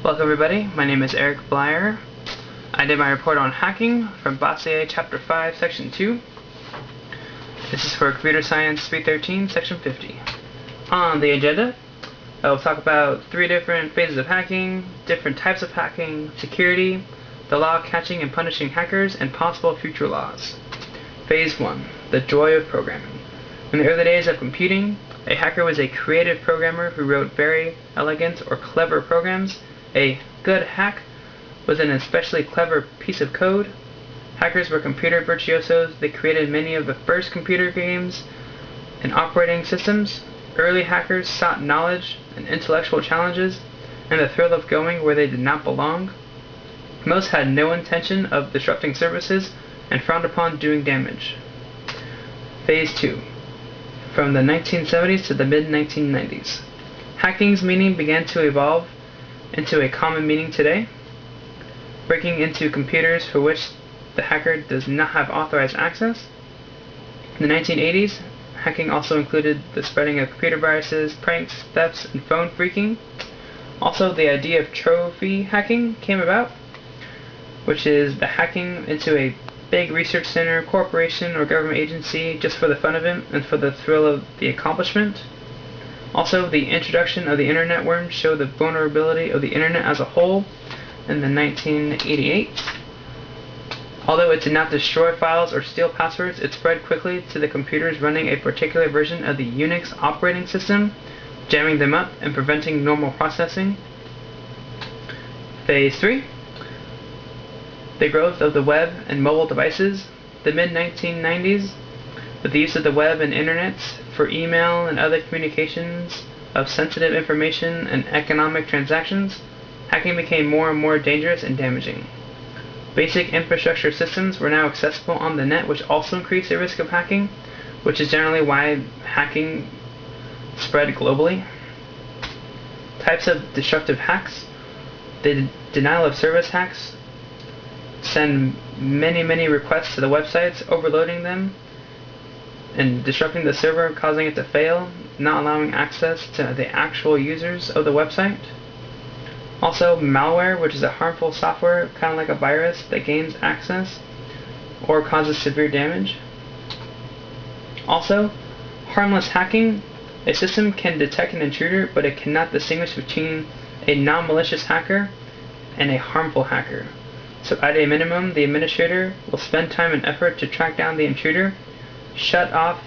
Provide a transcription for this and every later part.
Welcome everybody, my name is Erik Blyar. I did my report on hacking from Basse5.2, Section 2. This is for Computer Science 313, Section 50. On the agenda, I will talk about 3 different phases of hacking, different types of hacking, security, the law of catching and punishing hackers, and possible future laws. Phase 1. The joy of programming. In the early days of computing, a hacker was a creative programmer who wrote very elegant or clever programs. A good hack was an especially clever piece of code. Hackers were computer virtuosos. They created many of the first computer games and operating systems. Early hackers sought knowledge and intellectual challenges and the thrill of going where they did not belong. Most had no intention of disrupting services and frowned upon doing damage. Phase 2. From the 1970s to the mid-1990s. Hacking's meaning began to evolve into a common meaning today. Breaking into computers for which the hacker does not have authorized access. In the 1980s, hacking also included the spreading of computer viruses, pranks, thefts, and phone phreaking. Also, the idea of trophy hacking came about, which is the hacking into a big research center, corporation, or government agency just for the fun of it and for the thrill of the accomplishment. Also, the introduction of the internet worm showed the vulnerability of the internet as a whole in the 1988. Although it did not destroy files or steal passwords, it spread quickly to the computers running a particular version of the Unix operating system, jamming them up and preventing normal processing. Phase 3. The growth of the web and mobile devices. The mid-1990s, with the use of the web and internet for email and other communications of sensitive information and economic transactions, hacking became more and more dangerous and damaging. Basic infrastructure systems were now accessible on the net, which also increased the risk of hacking, which is generally why hacking spread globally. Types of disruptive hacks. The denial of service hacks send many requests to the websites, overloading them and disrupting the server, causing it to fail, not allowing access to the actual users of the website. Also, malware, which is a harmful software, kind of like a virus, that gains access or causes severe damage. Also, harmless hacking. A system can detect an intruder, but it cannot distinguish between a non-malicious hacker and a harmful hacker. So at a minimum, the administrator will spend time and effort to track down the intruder, shut off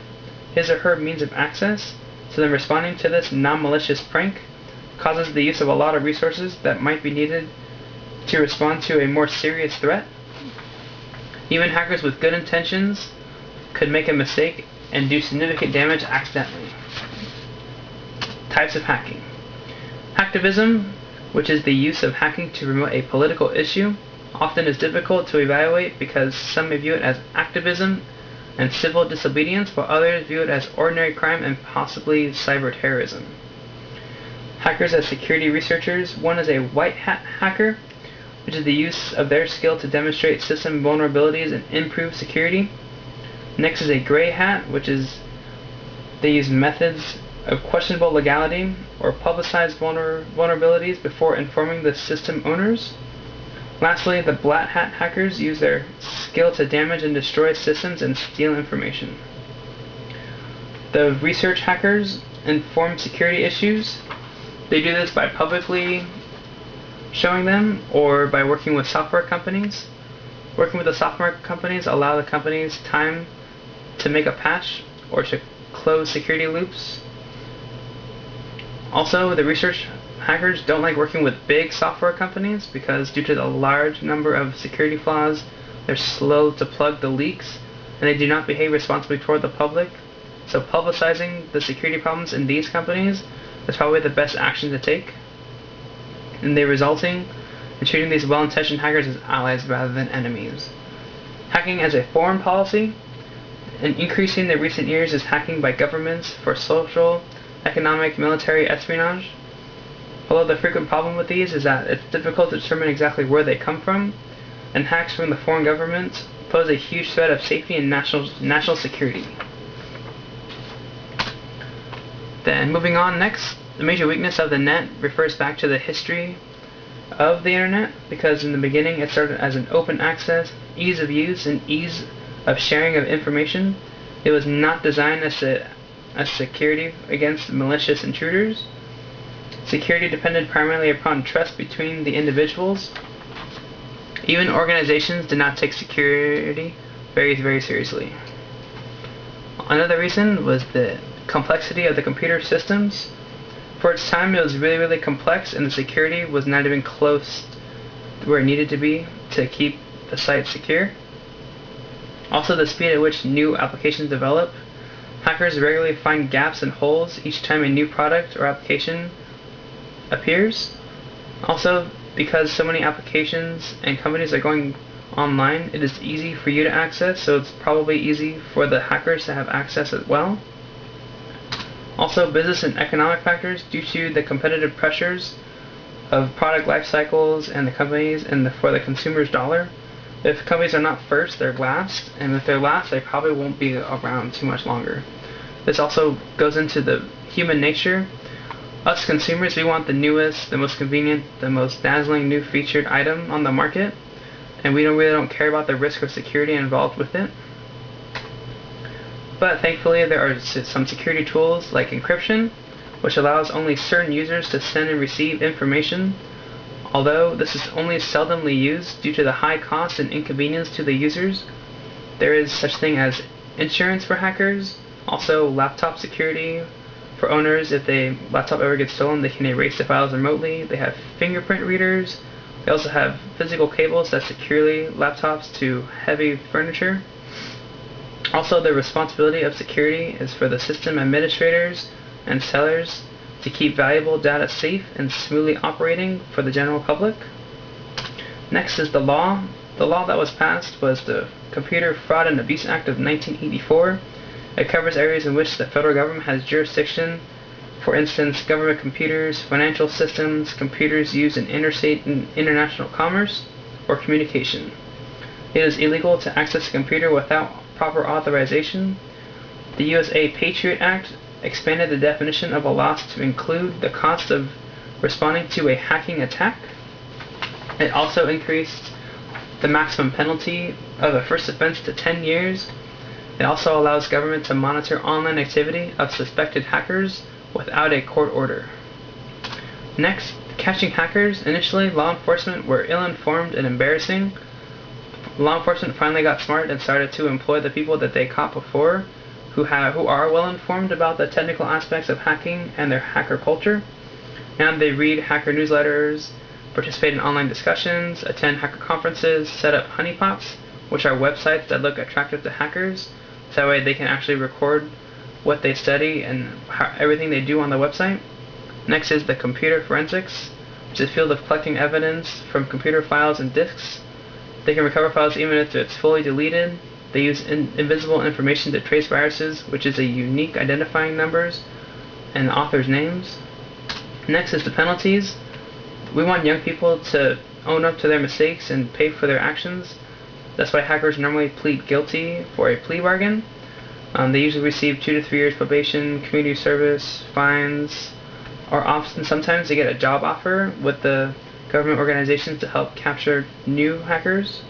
his or her means of access, so then responding to this non-malicious prank causes the use of a lot of resources that might be needed to respond to a more serious threat. Even hackers with good intentions could make a mistake and do significant damage accidentally. Types of hacking. Hacktivism, which is the use of hacking to promote a political issue, often is difficult to evaluate because some may view it as activism and civil disobedience, while others view it as ordinary crime and possibly cyber terrorism. Hackers as security researchers. One is a white hat hacker, which is the use of their skill to demonstrate system vulnerabilities and improve security. Next is a gray hat, which is they use methods of questionable legality or publicize vulnerabilities before informing the system owners. Lastly, the black hat hackers use their skill to damage and destroy systems and steal information. The research hackers inform security issues. They do this by publicly showing them or by working with software companies. Working with the software companies allow the companies time to make a patch or to close security loops. Also, the research hackers don't like working with big software companies because due to the large number of security flaws, they're slow to plug the leaks and they do not behave responsibly toward the public. So publicizing the security problems in these companies is probably the best action to take. And they're resulting in treating these well-intentioned hackers as allies rather than enemies. Hacking as a foreign policy. An increase in the recent years is hacking by governments for social, economic, military espionage. Although the frequent problem with these is that it's difficult to determine exactly where they come from, and hacks from the foreign governments pose a huge threat of safety and national security. Then moving on next, the major weakness of the net refers back to the history of the internet, because in the beginning it started as an open access, ease of use, and ease of sharing of information. It was not designed as a security against malicious intruders. Security depended primarily upon trust between the individuals. Even organizations did not take security very, very seriously. Another reason was the complexity of the computer systems. For its time, it was really, really complex, and the security was not even close to where it needed to be to keep the site secure. Also, the speed at which new applications develop. Hackers regularly find gaps and holes each time a new product or application appears. Also, because so many applications and companies are going online, it is easy for you to access, so it's probably easy for the hackers to have access as well. Also, business and economic factors due to the competitive pressures of product life cycles and the companies and for the consumer's dollar. If companies are not first, they're last, and if they're last, they probably won't be around too much longer. This also goes into the human nature. Us consumers, we want the newest, the most convenient, the most dazzling new featured item on the market, and we really don't care about the risk or security involved with it. But thankfully there are some security tools like encryption, which allows only certain users to send and receive information. Although this is only seldomly used due to the high cost and inconvenience to the users, there is such thing as insurance for hackers, also laptop security for owners. If the laptop ever gets stolen, they can erase the files remotely. They have fingerprint readers. They also have physical cables that securely laptops to heavy furniture. Also, the responsibility of security is for the system administrators and sellers to keep valuable data safe and smoothly operating for the general public. Next is the law. The law that was passed was the Computer Fraud and Abuse Act of 1984. It covers areas in which the federal government has jurisdiction. For instance, government computers, financial systems, computers used in interstate and international commerce or communication. It is illegal to access a computer without proper authorization. The USA Patriot Act expanded the definition of a loss to include the cost of responding to a hacking attack. It also increased the maximum penalty of a first offense to 10 years. It also allows government to monitor online activity of suspected hackers without a court order. Next, catching hackers. Initially, law enforcement were ill-informed and embarrassing. Law enforcement finally got smart and started to employ the people that they caught before, who are well informed about the technical aspects of hacking and their hacker culture. Now they read hacker newsletters, participate in online discussions, attend hacker conferences, set up honeypots, which are websites that look attractive to hackers, so that way they can actually record what they study and everything they do on the website. Next is the computer forensics, which is the field of collecting evidence from computer files and disks. They can recover files even if it's fully deleted. They use invisible information to trace viruses, which is a unique identifying numbers and authors' names. Next is the penalties. We want young people to own up to their mistakes and pay for their actions. That's why hackers normally plead guilty for a plea bargain. They usually receive 2 to 3 years probation, community service, fines, or often sometimes they get a job offer with the government organizations to help capture new hackers.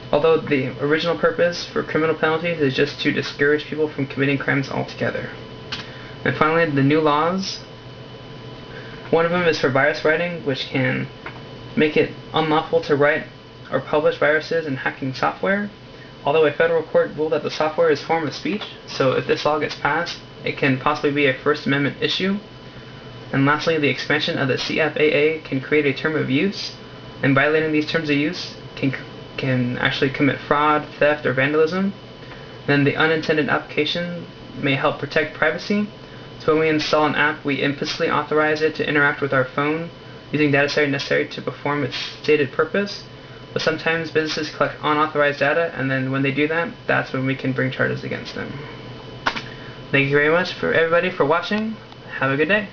Although the original purpose for criminal penalties is just to discourage people from committing crimes altogether. And finally, the new laws. One of them is for virus writing, which can make it unlawful to write or publish viruses in hacking software. Although a federal court ruled that the software is a form of speech, so if this law gets passed, it can possibly be a First Amendment issue. And lastly, the expansion of the CFAA can create a term of use, and violating these terms of use can actually commit fraud, theft, or vandalism. Then the unintended application may help protect privacy. So when we install an app, we implicitly authorize it to interact with our phone using data necessary to perform its stated purpose. But sometimes businesses collect unauthorized data, and then when they do that, that's when we can bring charges against them. Thank you very much for everybody for watching. Have a good day.